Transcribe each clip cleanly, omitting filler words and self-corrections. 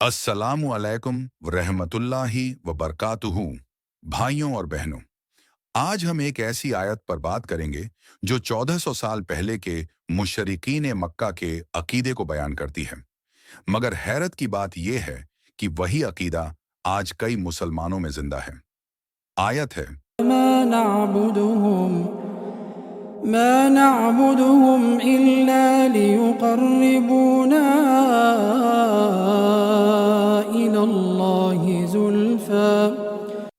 अस्सलामु अलैकुम रहमतुल्लाहि व बरकातुहू। भाइयों और बहनों, आज हम एक ऐसी आयत पर बात करेंगे जो 1400 साल पहले के मुशरिकीन मक्का के अकीदे को बयान करती है। मगर हैरत की बात यह है कि वही अकीदा आज कई मुसलमानों में जिंदा है। आयत है, ما نعبدهم إلا ليقربونا إلى الله زلفى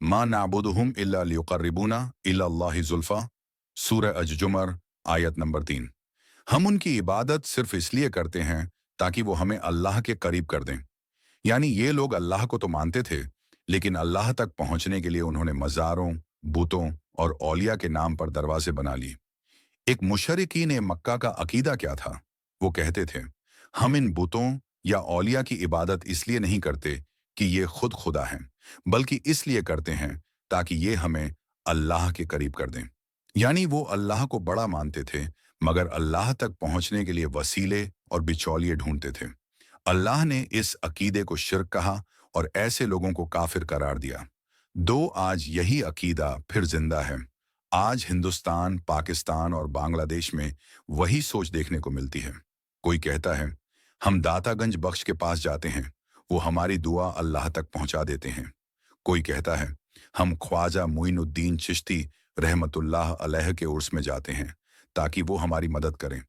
मा नाबुदुहुम इल्ला लियुकर्रिबूना इला अल्लाहि ज़ुल्फ़ा। सूरह अज-जुमर आयत नंबर 3। हम उनकी इबादत सिर्फ इसलिए करते हैं ताकि वो हमें अल्लाह के करीब कर दें। यानी ये लोग अल्लाह को तो मानते थे, लेकिन अल्लाह तक पहुंचने के लिए उन्होंने मज़ारों, बुतों और औलिया के नाम पर दरवाजे बना लिए। एक मुशरिकीन मक्का का अकीदा क्या था? वो कहते थे, हम इन बुतों या औलिया की इबादत इसलिए नहीं करते कि ये खुद खुदा हैं, बल्कि इसलिए करते हैं ताकि ये हमें अल्लाह के करीब कर दें। यानी वो अल्लाह को बड़ा मानते थे, मगर अल्लाह तक पहुंचने के लिए वसीले और बिचौलिए ढूंढते थे। अल्लाह ने इस अकीदे को शिर्क कहा और ऐसे लोगों को काफिर करार दिया। आज यही अकीदा फिर जिंदा है। आज हिंदुस्तान, पाकिस्तान और बांग्लादेश में वही सोच देखने को मिलती है। कोई कहता है, हम दातागंज बख्श के पास जाते हैं, वो हमारी दुआ अल्लाह तक पहुंचा देते हैं। कोई कहता है, हम ख्वाजा मुइनुद्दीन चिश्ती रहमतुल्लाह अलैह के उर्स में जाते हैं ताकि वो हमारी मदद करें।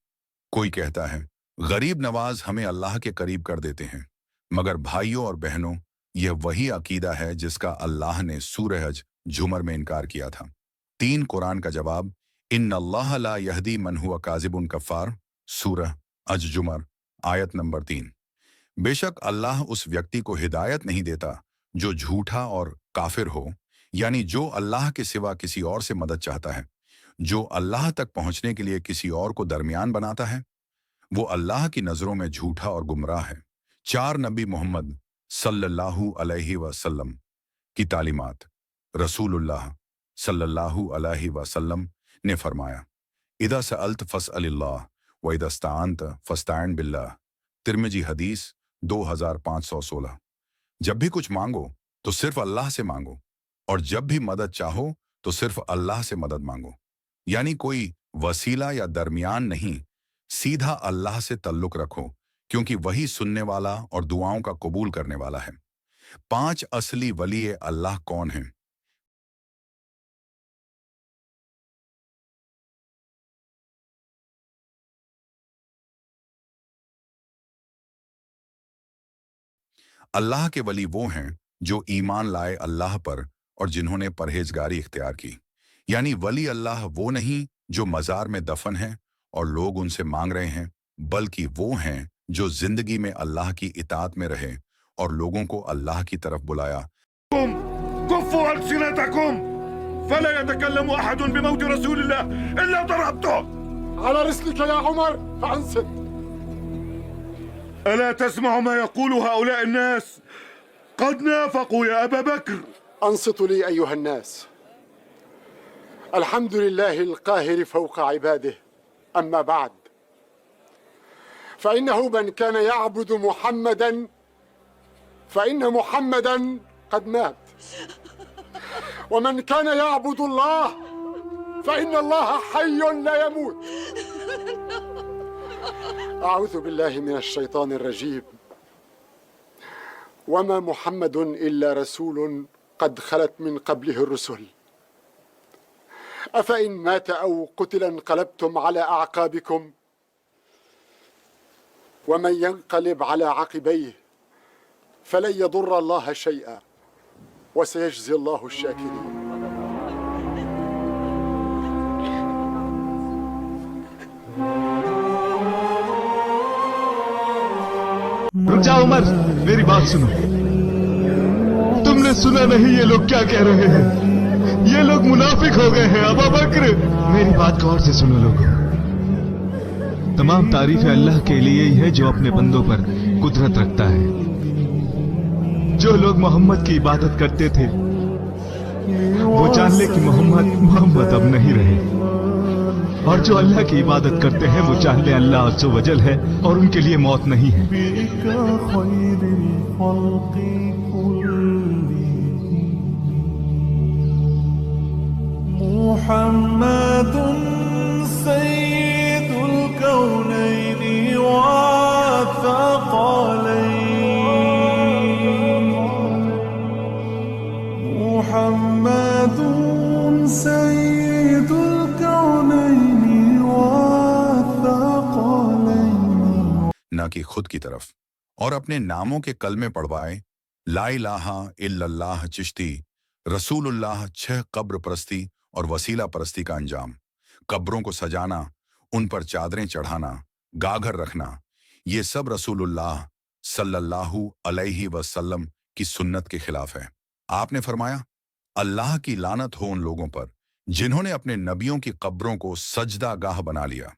कोई कहता है, गरीब नवाज हमें अल्लाह के करीब कर देते हैं। मगर भाइयों और बहनों, यह वही अकीदा है जिसका अल्लाह ने सूरह अज-जुमर में इनकार किया था। 3 कुरान का जवाब, इन्नल्लाह ला यहदी मन हुवा काज़िबुन कफ़ार। सूरह अज-जुमर आयत नंबर 3। बेशक अल्लाह उस व्यक्ति को हिदायत नहीं देता जो झूठा और काफिर हो, यानी जो अल्लाह के सिवा किसी और से मदद चाहता है, जो अल्लाह तक पहुंचने के लिए किसी और को दरमियान बनाता है, वो अल्लाह की नजरों में झूठा और गुमराह है। 4 नबी मोहम्मद सल्लल्लाहु अलैहि वसल्लम की तालीमात। रसूलुल्लाह सल्लल्लाहु अलैहि वसल्लम ने फरमाया, इदा सअल्त फस्अलिल्लाह व इदा इस्तअनत फस्तईन बिल्लाह। तिर्मिजी हदीस 2516। जब भी कुछ मांगो तो सिर्फ अल्लाह से मांगो, और जब भी मदद चाहो तो सिर्फ अल्लाह से मदद मांगो। यानी कोई वसीला या दरमियान नहीं, सीधा अल्लाह से तल्लुक रखो, क्योंकि वही सुनने वाला और दुआओं का कबूल करने वाला है। 5 असली वली अल्लाह कौन हैं? अल्लाह के वली वो हैं जो ईमान लाए अल्लाह पर और जिन्होंने परहेजगारी इख्तियार की। यानी वली अल्लाह वो नहीं जो मज़ार में दफन हैं और लोग उनसे मांग रहे हैं, बल्कि वो हैं जो जिंदगी में अल्लाह की इताअत में रहे और लोगों को अल्लाह की तरफ बुलाया। كفوا ألسنتكم فلا يتكلم أحد بموت رسول الله إلا ضربته. على رسلك يا عمر فأنصت. ألا تسمع ما يقول هؤلاء الناس؟ قد نافقوا يا أبا بكر. أنصتوا لي أيها الناس. الحمد لله القاهر فوق عباده. أما بعد، فإنه من كان يعبد محمدا فإن محمدا قد مات، ومن كان يعبد الله فإن الله حي لا يموت. أعوذ بالله من الشيطان الرجيم. وما محمد إلا رسول قد خلت من قبله الرسل أفإن مات أو قتل انقلبتم على أعقابكم ومن ينقلب على عقبيه فلن يضر الله شيئا وسيجزي الله الشاكرين. रुक जाओ उमर, मेरी बात सुनो। तुमने सुना नहीं ये लोग क्या कह रहे हैं? ये लोग मुनाफिक हो गए हैं। अबू बकर, मेरी बात गौर से सुनो लोगों। तमाम तारीफें अल्लाह के लिए ही है जो अपने बंदों पर कुदरत रखता है। जो लोग मोहम्मद की इबादत करते थे वो जान ले कि मोहम्मद अब नहीं रहे। और जो अल्लाह की इबादत करते हैं वो चाहते अल्लाह अज़्ज़ व जल है और उनके लिए मौत नहीं है। मुहम्मदुन सय्यिदुल कौनैनि वत्थक़लैन मुहम्मदुन सय्यिदुल कौनैनि वत्थक़लैन। न कि खुद की तरफ, और अपने नामों के कलमे पढ़वाए, ला इलाहा इल्लल्लाह चिश्ती, रसूलुल्लाह 6 कब्र परस्ती और वसीला परस्ती का अंजाम, कब्रों को सजाना, उन पर चादरें चढ़ाना, गाघर रखना, ये सब रसूलुल्लाह सल्लल्लाहु अलैहि वसल्लम की सुन्नत के खिलाफ है। आपने फरमाया, अल्लाह की लानत हो उन लोगों पर जिन्होंने अपने नबियों की कब्रों को सजदा गाह बना लिया।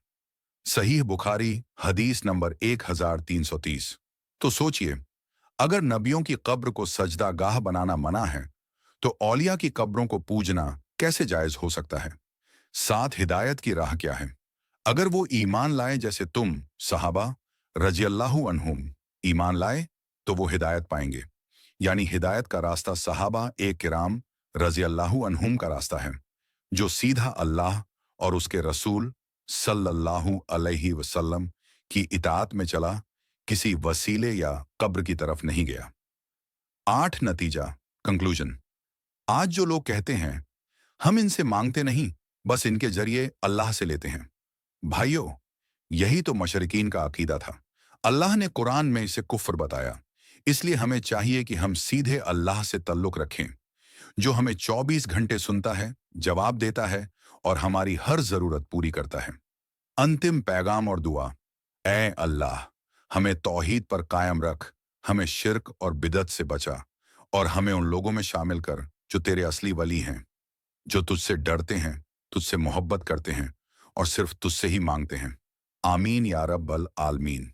सहीह बुखारी हदीस नंबर 1330। तो सोचिए, अगर नबियों की कब्र को सजदा गाह बनाना मना है तो औलिया की कब्रों को पूजना कैसे जायज हो सकता है? साथ हिदायत की राह क्या है? अगर वो ईमान लाए जैसे तुम सहाबा रज़ियल्लाहु अन्हुम ईमान लाए तो वो हिदायत पाएंगे। यानी हिदायत का रास्ता सहाबा ए किराम रज़ियल्लाहु अन्हुम का रास्ता है, जो सीधा अल्लाह और उसके रसूल सल्लल्लाहु अलैहि वसल्लम की इताअत में चला, किसी वसीले या कब्र की तरफ नहीं गया। 8 नतीजा कंक्लूजन। आज जो लोग कहते हैं हम इनसे मांगते नहीं, बस इनके जरिए अल्लाह से लेते हैं, भाइयों, यही तो मशरिकीन का अकीदा था। अल्लाह ने कुरान में इसे कुफ्र बताया, इसलिए हमें चाहिए कि हम सीधे अल्लाह से तल्लुक रखें, जो हमें 24 घंटे सुनता है, जवाब देता है और हमारी हर जरूरत पूरी करता है। अंतिम पैगाम और दुआ, ऐ अल्लाह, हमें तौहीद पर कायम रख, हमें शिर्क और बिदत से बचा और हमें उन लोगों में शामिल कर जो तेरे असली वली हैं, जो तुझसे डरते हैं, तुझसे मोहब्बत करते हैं और सिर्फ तुझसे ही मांगते हैं। आमीन या रब्बल आलमीन।